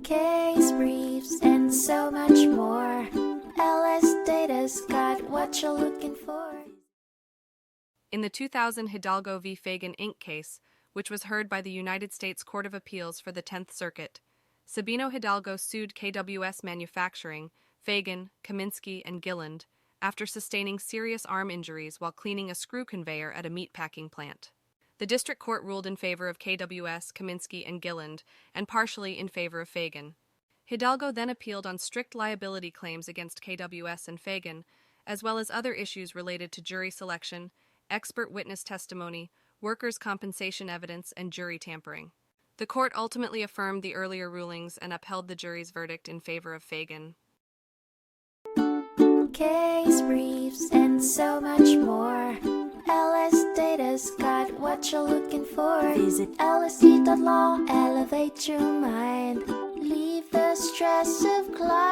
case briefs, and so much more. LSData's got what you're looking for. In the 2000 Hidalgo v. Fagen Inc. case, which was heard by the United States Court of Appeals for the 10th Circuit, Sabino Hidalgo sued KWS Manufacturing, Fagen, Kaminski, and Gillund after sustaining serious arm injuries while cleaning a screw conveyor at a meatpacking plant. The district court ruled in favor of KWS, Kaminski, and Gillund, and partially in favor of Fagen. Hidalgo then appealed on strict liability claims against KWS and Fagen, as well as other issues related to jury selection, expert witness testimony, workers' compensation evidence, and jury tampering. The court ultimately affirmed the earlier rulings and upheld the jury's verdict in favor of Fagen. Case briefs, and so much more. LSData's got what you're looking for. Visit lsd.law, elevate your mind. Leave the stress of class.